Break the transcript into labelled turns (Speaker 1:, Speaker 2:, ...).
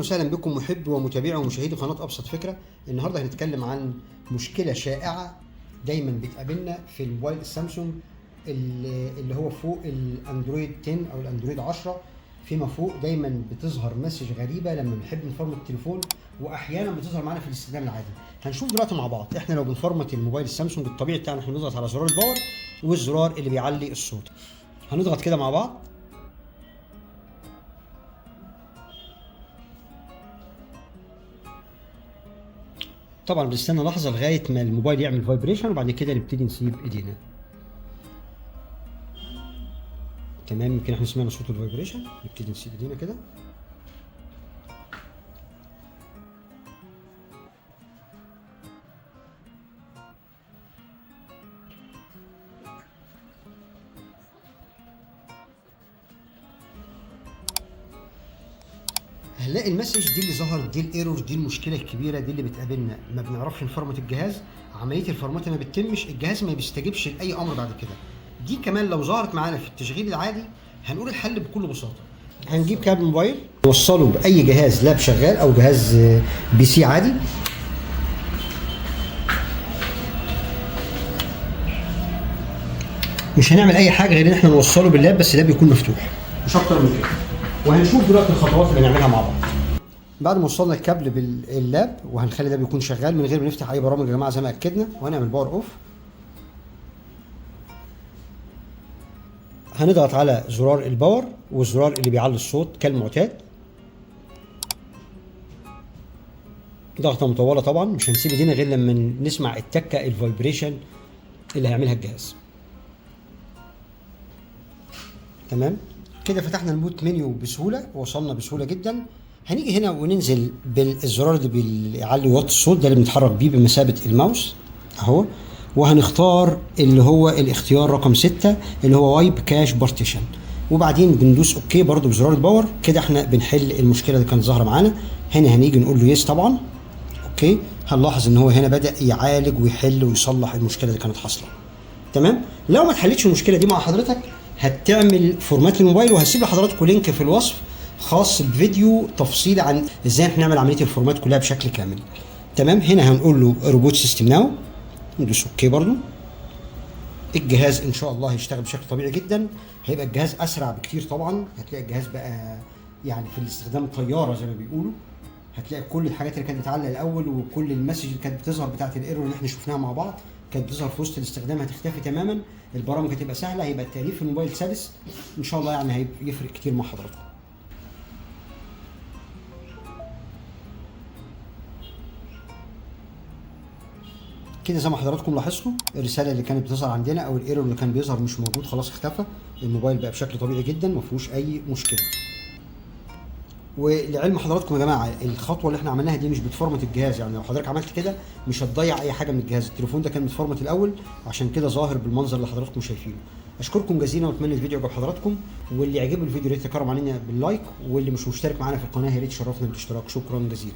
Speaker 1: وسهلا بكم محبي ومتابعي ومشاهدي قناة أبسط فكرة. النهاردة هنتكلم عن مشكلة شائعة دايما بتقابلنا في الموبايل السامسونج اللي هو فوق الاندرويد 10 او الاندرويد 10. فيما فوق دايما بتظهر مسج غريبة لما بنحب نفرمت التليفون، واحيانا بتظهر معانا في الاستخدام العادي. هنشوف دلوقتي مع بعض احنا لو بنفرمت الموبايل السامسونج الطبيعي بتاعنا احنا بنضغط على زرار الباور والزرار اللي بيعلي الصوت. هنضغط كده مع بعض. طبعا بنستنى لحظه لغايه ما الموبايل يعمل فايبريشن وبعد كده نبتدي نسيب ايدينا. تمام، يمكن احنا سمعنا صوت الفايبريشن، نبتدي نسيب ايدينا كده. هنلاقي المسج دي اللي ظهرت، دي الايرور، دي المشكله الكبيره، دي اللي بتقابلنا. ما بنعرفش نفرمت الجهاز، عمليه الفرمات ما بتتمش، الجهاز ما بيستجيبش لاي امر بعد كده. دي كمان لو ظهرت معانا في التشغيل العادي هنقول الحل بكل بساطه. هنجيب كابل موبايل نوصله باي جهاز لاب شغال او جهاز بي سي عادي. مش هنعمل اي حاجه غير ان احنا نوصله باللاب، بس اللاب يكون مفتوح مش اكتر من كده. وهنشوف دلوقتي الخطوات اللي هنعملها مع بعض. بعد ما وصلنا الكابل باللاب وهنخلي ده بيكون شغال من غير ما نفتح اي برامج يا جماعه زي ما اكدنا، وهنعمل باور اوف. هنضغط على زرار الباور والزرار اللي بيعلي الصوت كالمعتاد. ضغطه مطوله طبعا، مش هنسيب ايدينا غير لما نسمع التكه الفايبريشن اللي هيعملها الجهاز. تمام كده فتحنا البوت منيو بسهوله، وصلنا بسهوله جدا. هنيجي هنا وننزل بالزرار اللي بيعلي ويوطي الصوت، ده اللي بنتحرك بيه بمثابه الماوس اهو، وهنختار اللي هو الاختيار رقم 6 اللي هو وايب كاش بارتيشن، وبعدين بندوس اوكي برضو بزرار الباور. كده احنا بنحل المشكله اللي كانت ظاهره معانا. هنا هنيجي نقول له يس طبعا اوكي. هنلاحظ ان هو هنا بدا يعالج ويحل ويصلح المشكله اللي كانت حاصله. تمام، لو ما اتحلتش المشكله دي مع حضرتك هتعمل فورمات للموبايل، وهسيب لحضراتكم لينك في الوصف خاص بفيديو تفصيلي عن ازاي نعمل عمليه الفورمات كلها بشكل كامل. تمام، هنا هنقول له روبوت سيستم ناو، ندوس اوكي برضو. الجهاز ان شاء الله هيشتغل بشكل طبيعي جدا، هيبقى الجهاز اسرع بكتير طبعا. هتلاقي الجهاز بقى يعني في الاستخدام طياره زي ما بيقولوا. هتلاقي كل الحاجات اللي كانت بتعلق الاول وكل المسج اللي كانت بتظهر بتاعه الايرور اللي احنا شفناها مع بعض كانت بتظهر في وسط الاستخدام هتختفي تماما. البرامج هتبقى سهله، هيبقى التأليف في الموبايل سلس ان شاء الله، يعني هيفرق كتير مع حضراتكم. كده زي ما حضراتكم لاحظتوا الرساله اللي كانت بتظهر عندنا او الايرور اللي كان بيظهر مش موجود، خلاص اختفى. الموبايل بقى بشكل طبيعي جدا ما فيهوش اي مشكله. ولعلم حضراتكم يا جماعه الخطوه اللي احنا عملناها دي مش بتفرمت الجهاز، يعني لو حضرتك عملت كده مش هتضيع اي حاجه من الجهاز. التليفون ده كان متفرمت الاول عشان كده ظاهر بالمنظر اللي حضراتكم شايفينه. اشكركم جزيلا واتمنى الفيديو يعجب حضراتكم، واللي يعجبه الفيديو يا ريت يكرم علينا باللايك، واللي مش مشترك معانا في القناه يا ريت تشرفنا بالاشتراك. شكرا جزيلا.